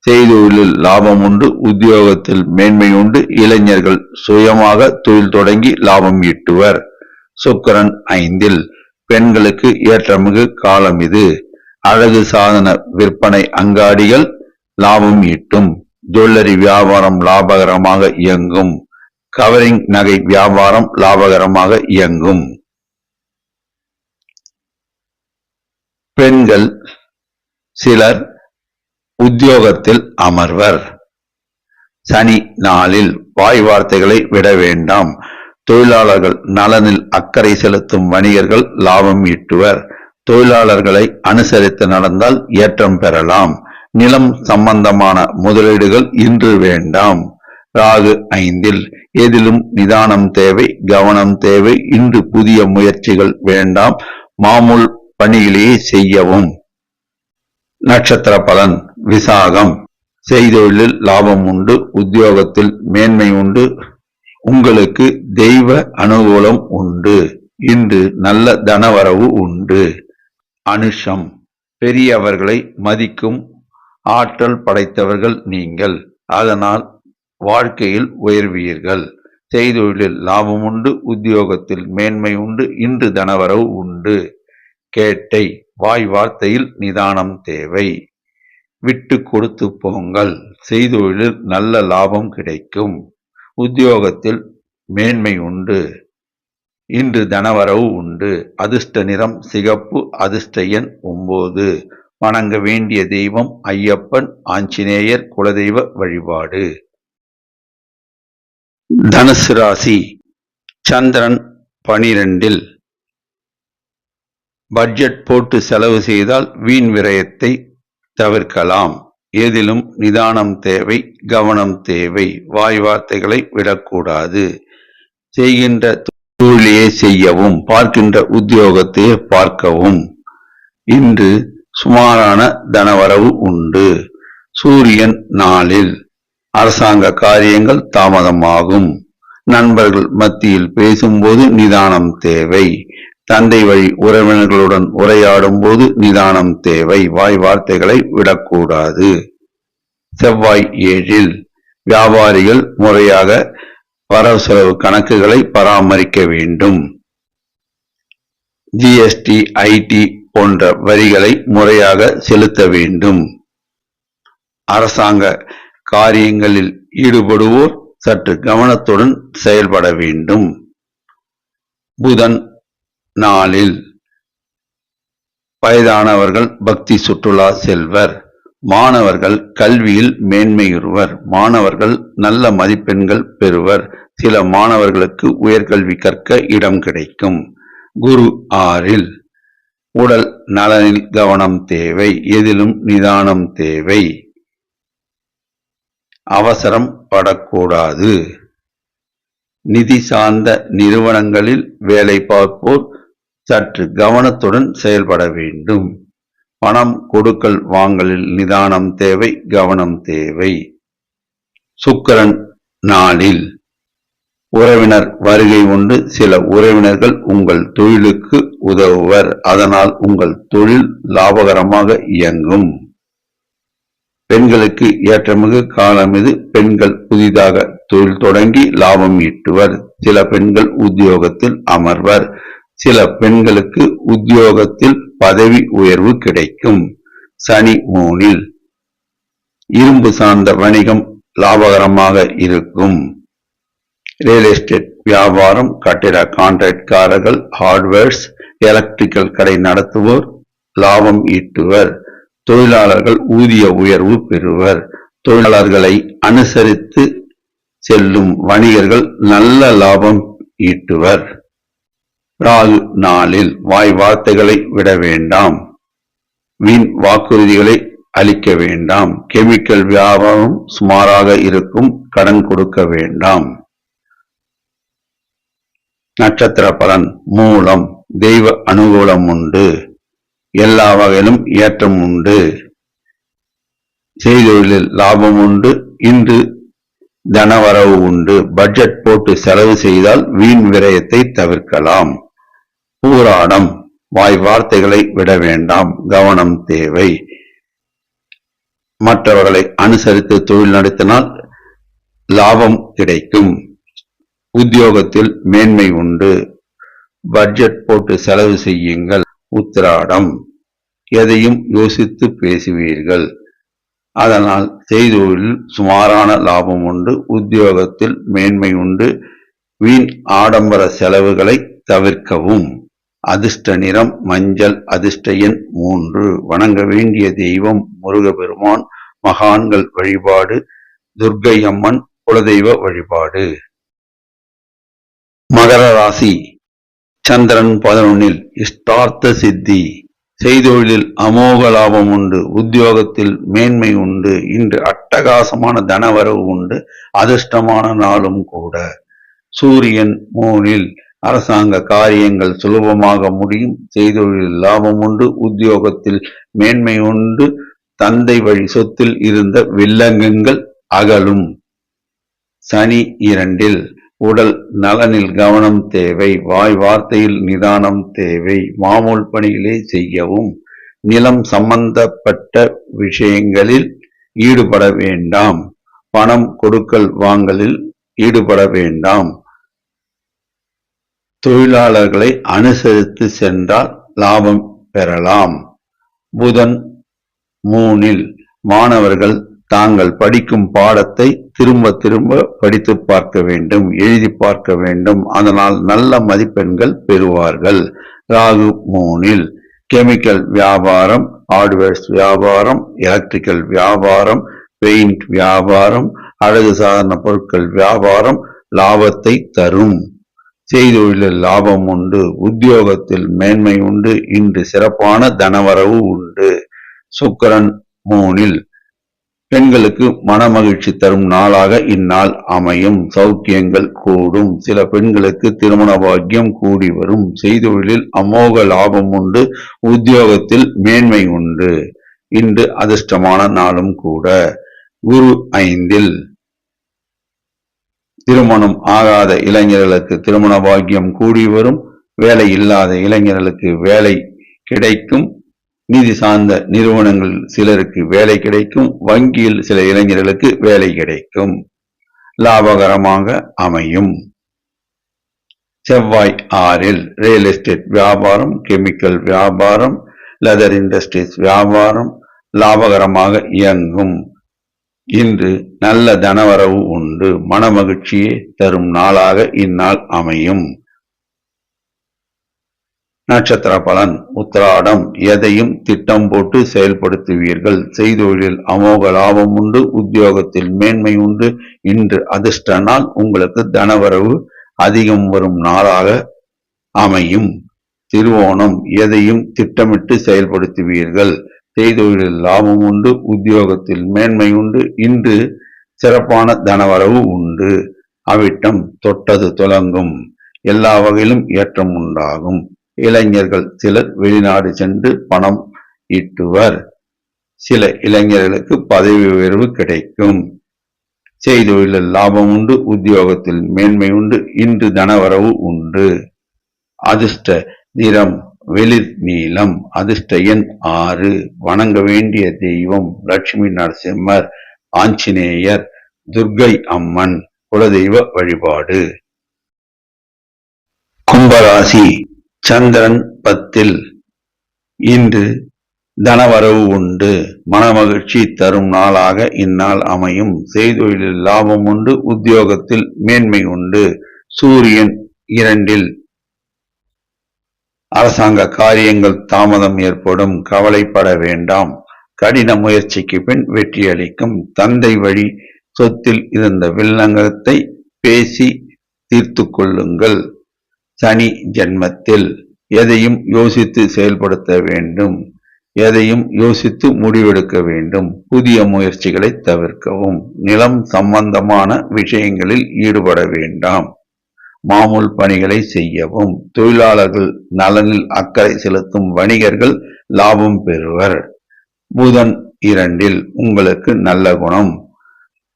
செய்தொழிலில் லாபம் உண்டு, உத்தியோகத்தில் மேன்மை உண்டு. இளைஞர்கள் சுயமாக தொழில் தொடங்கி லாபம் ஈட்டுவர். சுக்கிரன் 5. பெண்களுக்கு ஏற்றமிகு காலம் இது. அழகு சாதன விற்பனை அங்காடிகள் லாபம் ஈட்டும். ஜுவல்லரி வியாபாரம் லாபகரமாக இயங்கும். கவரிங் நகை வியாபாரம் லாபகரமாக இயங்கும். பெண்கள் சிலர் உத்தியோகத்தில் அமர்வர். சனி நாளில் வாய் வார்த்தைகளை விட வேண்டாம். தொழிலாளர்கள் நலனில் அக்கறை செலுத்தும் வணிகர்கள் லாபம் ஈட்டுவர். தொழிலாளர்களை அனுசரித்து நடந்தால் ஏற்றம் பெறலாம். நிலம் சம்பந்தமான முதலீடுகள் இன்று வேண்டாம். ராகு 5. எதிலும் நிதானம் தேவை, கவனம் தேவை. இன்று புதிய முயற்சிகள் வேண்டாம், மாமூல் பணிகளையே செய்யவும். நட்சத்திர பலன். விசாகம். செய்தொழிலில் லாபம் உண்டு, உத்தியோகத்தில் மேன்மை உண்டு. உங்களுக்கு தெய்வ அனுகூலம் உண்டு. இன்று நல்ல தனவரவு உண்டு. அனுஷம். பெரியவர்களை மதிக்கும் ஆற்றல் படைத்தவர்கள் நீங்கள், அதனால் வாழ்க்கையில் உயர்வீர்கள். செய்தொழிலில் லாபம் உண்டு, உத்தியோகத்தில் மேன்மை உண்டு. இன்று தனவரவு உண்டு. கேட்டை. வாய் வார்த்தையில் நிதானம் தேவை. விட்டு கொடுத்து போங்கள். செய்தொழிலில் நல்ல லாபம் கிடைக்கும். உத்தியோகத்தில் மேன்மை உண்டு. இன்று தனவரவு உண்டு. அதிர்ஷ்ட நிறம் சிகப்பு. அதிர்ஷ்ட எண் 9. வணங்க வேண்டிய தெய்வம் ஐயப்பன், ஆஞ்சநேயர். குலதெய்வ வழிபாடு. தனுசு ராசி. சந்திரன் 12. பட்ஜெட் போட்டு செலவு செய்தால் வீண் விரயத்தை தவிர்க்கலாம். எதிலும் நிதானம் தேவை, கவனம் தேவை. வாய் வார்த்தைகளை விடக்கூடாது. செய்கின்ற தொழிலையே செய்யவும், பார்க்கின்ற உத்தியோகத்தையே பார்க்கவும். இன்று சுமாரான தனவரவு உண்டு. சூரியன் 4. அரசாங்க காரியங்கள் தாமதமாகும். நண்பர்கள் மத்தியில் பேசும்போது நிதானம் தேவை. தந்தை வழி உறவினர்களுடன் உரையாடும் போது நிதானம் தேவை. வாய் வார்த்தைகளை விடக்கூடாது. செவ்வாய் 7. வியாபாரிகள் முறையாக வரவு செலவு கணக்குகளை பராமரிக்க வேண்டும். ஜிஎஸ்டி, ஐடி போன்ற வரிகளை முறையாக செலுத்த வேண்டும். அரசாங்க காரியங்களில் ஈடுபடுவோர் சற்று கவனத்துடன் செயல்பட வேண்டும். புதன் நாளில் வயதானவர்கள் பக்தி சுற்றுலா செல்வர். மாணவர்கள் கல்வியில் மேன்மையுறுவர். மாணவர்கள் நல்ல மதிப்பெண்கள் பெறுவர். சில மாணவர்களுக்கு உயர்கல்வி கற்க இடம் கிடைக்கும். குரு 6ல் உடல் நலனில் கவனம் தேவை. எதிலும் நிதானம் தேவை. அவசரம் படக்கூடாது. நிதி சார்ந்த நிறுவனங்களில் வேலை பார்ப்போர் சற்று கவனத்துடன் செயல்பட வேண்டும். பணம் கொடுக்கல் வாங்கலில் நிதானம் தேவை, கவனம் தேவை. சுக்கிரன் நாளில் உறவினர் வருகை உண்டு. சில உறவினர்கள் உங்கள் தொழிலுக்கு உதவுவர். அதனால் உங்கள் தொழில் லாபகரமாக இயங்கும். பெண்களுக்கு ஏற்றமிகு காலம் இது. பெண்கள் புதிதாக தொழில் தொடங்கி லாபம் ஈட்டுவர். சில பெண்கள் உத்தியோகத்தில் அமர்வர். சில பெண்களுக்கு உத்தியோகத்தில் பதவி உயர்வு கிடைக்கும். சனி 3ல் இரும்பு சார்ந்த வணிகம் லாபகரமாக இருக்கும். ரியல் எஸ்டேட் வியாபாரம், கட்டிட கான்ட்ராக்ட்காரர்கள், ஹார்ட்வேர்ஸ், எலக்ட்ரிக்கல் கடை நடத்துவோர் லாபம் ஈட்டுவர். தொழிலாளர்கள் ஊதிய உயர்வு பெறுவர். தொழிலாளர்களை அனுசரித்து செல்லும் வணிகர்கள் நல்ல லாபம் ஈட்டுவர். ராகு நாளில் வாய் வார்த்தைகளை விட வேண்டாம். வீண் வாக்குறுதிகளை அளிக்க வேண்டாம். கெமிக்கல் வியாபாரம் சுமாராக இருக்கும். கடன் கொடுக்க வேண்டாம். நட்சத்திர பலன். மூலம் தெய்வ அனுகூலம் உண்டு. எல்லா வகையிலும் ஏற்றம் உண்டு. செய்தொழிலில் லாபம் உண்டு. இன்று தனவரவு உண்டு. பட்ஜெட் போட்டு செலவு செய்தால் வீண் விரயத்தை தவிர்க்கலாம். பூராடம் வாய் வார்த்தைகளை விட வேண்டாம். கவனம் தேவை. மற்றவர்களை அனுசரித்து தொழில் நடத்தினால் லாபம் கிடைக்கும். உத்தியோகத்தில் மேன்மை உண்டு. பட்ஜெட் போட்டு செலவு செய்யுங்கள். உத்திராடம் எதையும் யோசித்து பேசுவீர்கள். அதனால் செய்தொழில் சுமாரான லாபம் உண்டு. உத்தியோகத்தில் மேன்மை உண்டு. வீண் ஆடம்பர செலவுகளை தவிர்க்கவும். அதிர்ஷ்ட நிறம் மஞ்சள். அதிர்ஷ்ட எண் 3. வணங்க வேண்டிய தெய்வம் முருகப்பெருமான். மகான்கள் வழிபாடு, துர்க்கை அம்மன் குலதெய்வ வழிபாடு. மகர ராசி. சந்திரன் 11ல் இஷ்டார்த்த சித்தி. செய்தொழிலில் அமோக லாபம் உண்டு. உத்தியோகத்தில் மேன்மை உண்டு. இன்று அட்டகாசமான தனவரவு உண்டு. அதிர்ஷ்டமான நாளும் கூட. சூரியன் 3ல் அரசாங்க காரியங்கள் சுலபமாக முடியும். செய்தொழிலில் லாபம் உண்டு. உத்தியோகத்தில் மேன்மை உண்டு. தந்தை வழி சொத்தில் இருந்த வில்லங்கங்கள் அகலும். சனி 2ல் உடல் நலனில் கவனம் தேவை. வாய் வார்த்தையில் நிதானம் தேவை. மாமூல் பணிகளை செய்யவும். நிலம் சம்பந்தப்பட்ட விஷயங்களில் ஈடுபட வேண்டாம். பணம் கொடுக்கல் வாங்கலில் ஈடுபட வேண்டாம். தொழிலாளர்களை அனுசரித்து சென்றால் லாபம் பெறலாம். புதன் 3ல் மாணவர்கள் தாங்கள் படிக்கும் பாடத்தை திரும்ப திரும்ப படித்து பார்க்க வேண்டும், எழுதி பார்க்க வேண்டும். அதனால் நல்ல மதிப்பெண்கள் பெறுவார்கள். ராகு 3ல் கெமிக்கல் வியாபாரம், ஹார்ட்வேர்ஸ் வியாபாரம், எலக்ட்ரிக்கல் வியாபாரம், பெயிண்ட் வியாபாரம், அழகு சாதன பொருட்கள் வியாபாரம் லாபத்தை தரும். செய்தொழிலில் லாபம் உண்டு. உத்தியோகத்தில் மேன்மை உண்டு. இன்று சிறப்பான தனவரவு உண்டு. சுக்கிரன் 3ல் பெண்களுக்கு மனமகிழ்ச்சி தரும் நாளாக இந்நாள் அமையும். சௌக்கியங்கள் கூடும். சில பெண்களுக்கு திருமண பாக்கியம் கூடி வரும். செய்தொழிலில் அமோக லாபம் உண்டு. உத்தியோகத்தில் மேன்மை உண்டு. இன்று அதிர்ஷ்டமான நாளும் கூட. குரு 5ல் திருமணம் ஆகாத இளைஞர்களுக்கு திருமண பாக்கியம் கூடி வரும். வேலை இல்லாத இளைஞர்களுக்கு வேலை கிடைக்கும். நிதி சார்ந்த நிறுவனங்களில் சிலருக்கு வேலை கிடைக்கும். வங்கியில் சில இளைஞர்களுக்கு வேலை கிடைக்கும். லாபகரமாக அமையும். செவ்வாய் 6ல் ரியல் எஸ்டேட் வியாபாரம், கெமிக்கல் வியாபாரம், லெதர் இண்டஸ்ட்ரீஸ் வியாபாரம் லாபகரமாக இயங்கும். இன்று நல்ல தனவரவு உண்டு. மனமகிழ்ச்சியை தரும் நாளாக இந்நாள் அமையும். நட்சத்திர பலன். உத்திராடம். எதையும் திட்டம் போட்டு செயல்படுத்துவீர்கள். செய்தொழிலில் அமோக லாபம் உண்டு. உத்தியோகத்தில் மேன்மை உண்டு. இன்று அதிர்ஷ்ட நாள். உங்களுக்கு தனவரவு அதிகம் வரும் நாளாக அமையும். திருவோணம். எதையும் திட்டமிட்டு செயல்படுத்துவீர்கள். செய்தொழிலில் லாபம் உண்டு. உத்தியோகத்தில் மேன்மை உண்டு. இன்று சிறப்பான தனவரவு உண்டு. அவிட்டம். தொட்டது துலங்கும். எல்லா வகையிலும் ஏற்றம் உண்டாகும். இளைஞர்கள் சிலர் வெளிநாடு சென்று பணம் ஈட்டுவர். சில இளைஞர்களுக்கு பதவி உயர்வு கிடைக்கும். செய்தொழிலில் லாபம் உண்டு. உத்தியோகத்தில் மேன்மை உண்டு. இன்று தனவரவு உண்டு. அதிர்ஷ்ட நிறம் வெளிர் நீலம். அதிர்ஷ்ட எண் 6. வணங்க வேண்டிய தெய்வம் லட்சுமி நரசிம்மர், ஆஞ்சநேயர், துர்க்கை அம்மன். குலதெய்வ வழிபாடு. கும்பராசி. சந்திரன் 10. இன்று தனவரவு உண்டு. மனமகிழ்ச்சி தரும் நாளாக இந்நாள் அமையும். செய்தொழிலில் லாபம் உண்டு. உத்தியோகத்தில் மேன்மை உண்டு. சூரியன் 2. அரசாங்க காரியங்கள் தாமதம் ஏற்படும். கவலைப்பட வேண்டாம். கடின முயற்சிக்கு பின் வெற்றி அளிக்கும். தந்தை வழி சொத்தில் இருந்த வில்லங்கத்தை பேசி தீர்த்து கொள்ளுங்கள். சனி ஜென்மத்தில். எதையும் யோசித்து செயல்படுத்த வேண்டும். எதையும் யோசித்து முடிவெடுக்க வேண்டும். புதிய முயற்சிகளை தவிர்க்கவும். நிலம் சம்பந்தமான விஷயங்களில் ஈடுபட வேண்டாம். மாமூல் பணிகளை செய்யவும். தொழிலாளர்கள் நலனில் அக்கறை செலுத்தும் வணிகர்கள் லாபம் பெறுவர். புதன் 2. உங்களுக்கு நல்ல குணம்.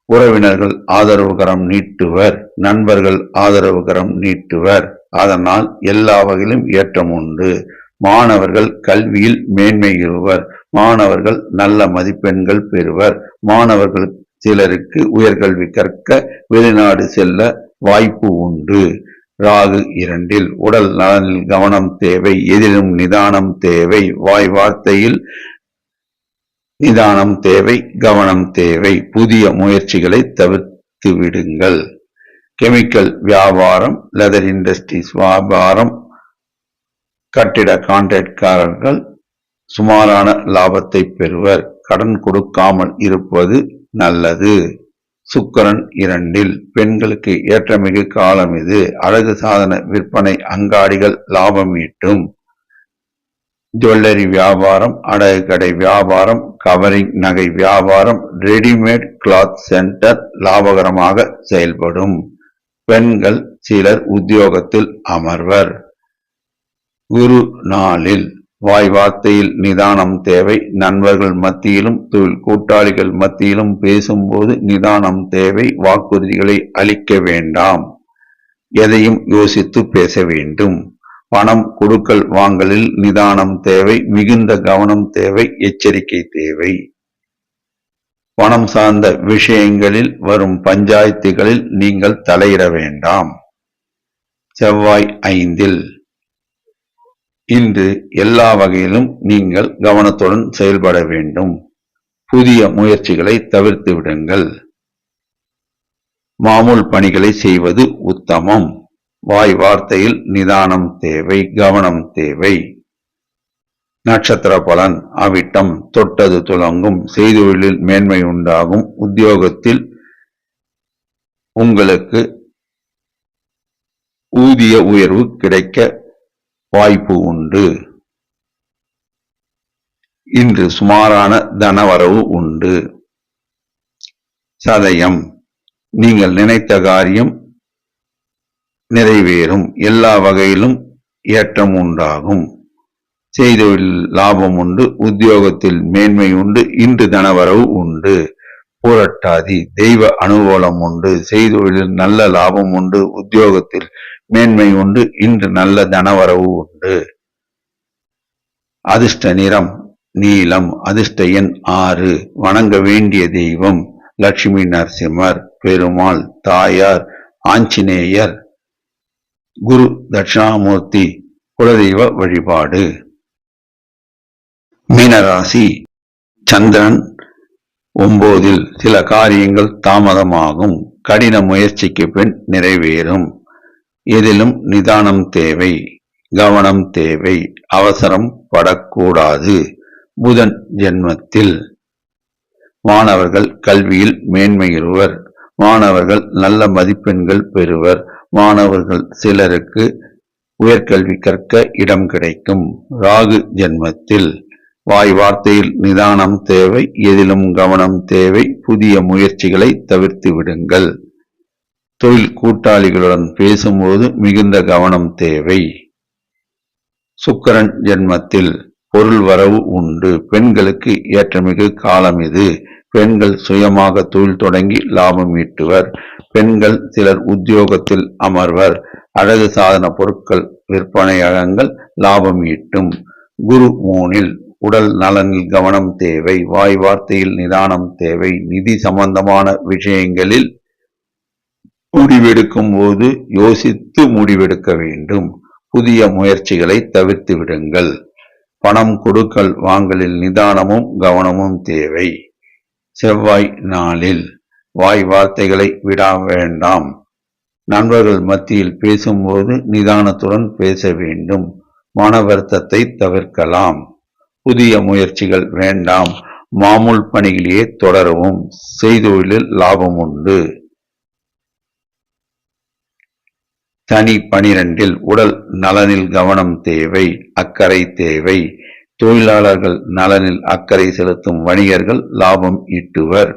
உறவினர்கள் ஆதரவுகரம் நீட்டுவர். நண்பர்கள் ஆதரவுகரம் நீட்டுவர். அதனால் எல்லா வகையிலும் ஏற்றம் உண்டு. மாணவர்கள் கல்வியில் மேன்மை பெறுவர். மாணவர்கள் நல்ல மதிப்பெண்கள் பெறுவர். மாணவர்கள் சிலருக்கு உயர்கல்வி கற்க வெளிநாடு செல்ல வாய்ப்பு உண்டு. ராகு 2. உடல் நலனில் கவனம் தேவை. எதிலும் நிதானம் தேவை. வாய் வார்த்தையில் நிதானம் தேவை. கவனம் தேவை. புதிய முயற்சிகளை தவிர்த்து விடுங்கள். கெமிக்கல் வியாபாரம், லெதர் இண்டஸ்ட்ரீஸ் வியாபாரம், கட்டிட கான்ட்ராக்ட்காரர்கள் சுமாரான லாபத்தை பெறுவர். கடன் கொடுக்காமல் இருப்பது நல்லது. சுக்கிரன் 2. பெண்களுக்கு ஏற்றமிகு காலம் இது. அழகு சாதன விற்பனை அங்காடிகள் லாபம் ஈட்டும். ஜுவல்லரி வியாபாரம், அடகு கடை வியாபாரம், கவரிங் நகை வியாபாரம், ரெடிமேட் கிளாத் சென்டர் லாபகரமாக செயல்படும். பெண்கள் சிலர் உத்தியோகத்தில் அமர்வர். குரு நாளில். வாய் வார்த்தையில் நிதானம் தேவை. நண்பர்கள் மத்தியிலும் தொழில் கூட்டாளிகள் மத்தியிலும் பேசும்போது நிதானம் தேவை. வாக்குறுதிகளை அளிக்க வேண்டாம். எதையும் யோசித்து பேச வேண்டும். பணம் கொடுக்கல் வாங்கலில் நிதானம் தேவை. மிகுந்த கவனம் தேவை. எச்சரிக்கை தேவை. பணம் சார்ந்த விஷயங்களில் வரும் பஞ்சாயத்துகளில் நீங்கள் தலையிட வேண்டாம். செவ்வாய் 5. இன்று எல்லா வகையிலும் நீங்கள் கவனத்துடன் செயல்பட வேண்டும். புதிய முயற்சிகளை தவிர்த்து விடுங்கள். மாமூல் பணிகளை செய்வது உத்தமம். வாய் வார்த்தையில் நிதானம் தேவை. கவனம் தேவை. நட்சத்திர பலன். அவிட்டம். தொட்டது துலங்கும். செய்தொழிலில் மேன்மை உண்டாகும். உத்தியோகத்தில் உங்களுக்கு ஊதிய உயர்வு கிடைக்க வாய்ப்பு உண்டு. இன்று சுமாரான தனவரவு உண்டு. சதயம். நீங்கள் நினைத்த காரியம் நிறைவேறும். எல்லா வகையிலும் ஏற்றம் உண்டாகும். செய்தொழில் லாபம் உண்டு. உத்தியோகத்தில் மேன்மை உண்டு. இன்று தனவரவு உண்டு. பூரட்டாதி. தெய்வ அனுகூலம் உண்டு. செய்தொழிலில் நல்ல லாபம் உண்டு. உத்தியோகத்தில் மேன்மை உண்டு. இன்று நல்ல தனவரவு உண்டு. அதிர்ஷ்ட நிறம் நீலம். அதிர்ஷ்ட எண் 6. வணங்க வேண்டிய தெய்வம் லட்சுமி நரசிம்மர், பெருமாள், தாயார், ஆஞ்சநேயர், குரு தட்சிணாமூர்த்தி. குலதெய்வ வழிபாடு. மீனராசி. சந்திரன் 9 சில காரியங்கள் தாமதமாகும். கடின முயற்சிக்கு பின் நிறைவேறும். எதிலும் நிதானம் தேவை, கவனம் தேவை, அவசரம் படக்கூடாது. புதன் ஜென்மத்தில் மாணவர்கள் கல்வியில் மேன்மையுறுவர். மாணவர்கள் நல்ல மதிப்பெண்கள் பெறுவர். மாணவர்கள் சிலருக்கு உயர்கல்வி கற்க இடம் கிடைக்கும். ராகு ஜென்மத்தில் வாய் வார்த்தையில் நிதானம் தேவை, எதிலும் கவனம் தேவை. புதிய முயற்சிகளை தவிர்த்து விடுங்கள். தொழில் கூட்டாளிகளுடன் பேசும்போது மிகுந்த கவனம் தேவை. சுக்கிரன் ஜென்மத்தில் பொருள் வரவு உண்டு. பெண்களுக்கு ஏற்றமிகு காலம் இது. பெண்கள் சுயமாக தொழில் தொடங்கி லாபம் ஈட்டுவர். பெண்கள் சிலர் உத்தியோகத்தில் அமர்வர். அழகு சாதன பொருட்கள் விற்பனையகங்கள் லாபம் ஈட்டும். குரு 3 உடல் நலனில் கவனம் தேவை. வாய் வார்த்தையில் நிதானம் தேவை. நிதி சம்பந்தமான விஷயங்களில் முடிவெடுக்கும் போது யோசித்து முடிவெடுக்க வேண்டும். புதிய முயற்சிகளை தவிர்த்து விடுங்கள். பணம் கொடுக்கல் வாங்கலில் நிதானமும் கவனமும் தேவை. செவ்வாய் நாளில் வாய் வார்த்தைகளை விட வேண்டாம். நண்பர்கள் மத்தியில் பேசும்போது நிதானத்துடன் பேச வேண்டும். மன வருத்தத்தை தவிர்க்கலாம். புதிய முயற்சிகள் வேண்டாம். மாமூல் பணிகளையே தொடரவும். செய்தொழிலில் லாபம் உண்டு. சனி 12 உடல் நலனில் கவனம் தேவை, அக்கறை தேவை. தொழிலாளர்கள் நலனில் அக்கறை செலுத்தும் வணிகர்கள் லாபம் ஈட்டுவர்.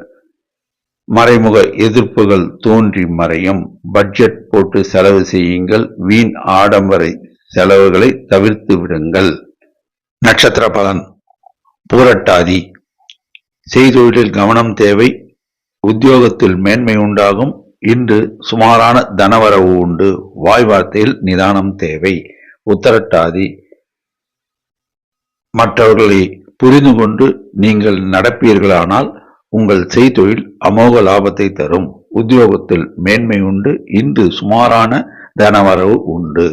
மறைமுக எதிர்ப்புகள் தோன்றி மறையும். பட்ஜெட் போட்டு செலவு செய்யுங்கள். வீண் ஆடம்பர செலவுகளை தவிர்த்து விடுங்கள். நட்சத்திர பலன். பூரட்டாதி. செய்தொழிலில் கவனம் தேவை. உத்தியோகத்தில் மேன்மை உண்டாகும். இன்று சுமாரான தனவரவு உண்டு. வாய் வார்த்தையில் நிதானம் தேவை. உத்திரட்டாதி. மற்றவர்களை புரிந்து கொண்டு நீங்கள் நடப்பீர்களானால் உங்கள் செய்தொழில் அமோக லாபத்தை தரும். உத்தியோகத்தில் மேன்மை உண்டு. இன்று சுமாரான தனவரவு உண்டு.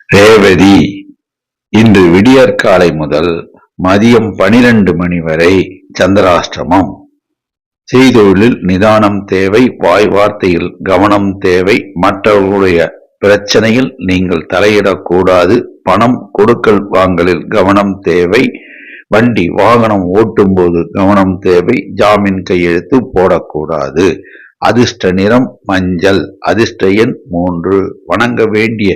ரேவதி. இன்று விடியற்காலை முதல் மதியம் 12 மணி வரை சந்திராஷ்டமம். செய்தொழிலில் நிதானம் தேவை. வாய் வார்த்தையில் கவனம் தேவை. மற்றவர்களுடைய பிரச்சனையில் நீங்கள் தலையிடக்கூடாது. பணம் கொடுக்கல் வாங்கலில் கவனம் தேவை. வண்டி வாகனம் ஓட்டும் போது கவனம் தேவை. ஜாமீன் கையெழுத்து போடக்கூடாது. அதிர்ஷ்ட நிறம் மஞ்சள். அதிர்ஷ்ட எண் 3. வணங்க வேண்டிய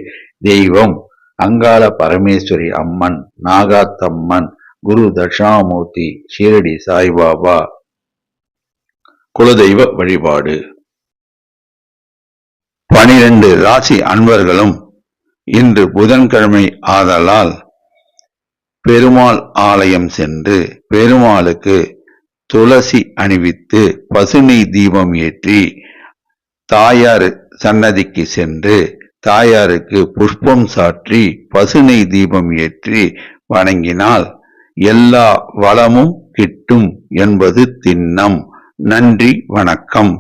தெய்வம் அங்காள பரமேஸ்வரி அம்மன், நாகாத்தம்மன், குரு தட்சிணாமூர்த்தி, ஷீரடி சாய்பாபா. குலதெய்வ வழிபாடு. 12 ராசி அன்பர்களும் இன்று புதன்கிழமை ஆதலால் பெருமாள் ஆலயம் சென்று பெருமாளுக்கு துளசி அணிவித்து பசுனை தீபம் ஏற்றி தாயார் சன்னதிக்கு சென்று தாயாருக்கு புஷ்பம் சாற்றி பசுனை தீபம் ஏற்றி வணங்கினால் எல்லா வளமும் கிட்டும் என்பது திண்ணம். நன்றி, வணக்கம்.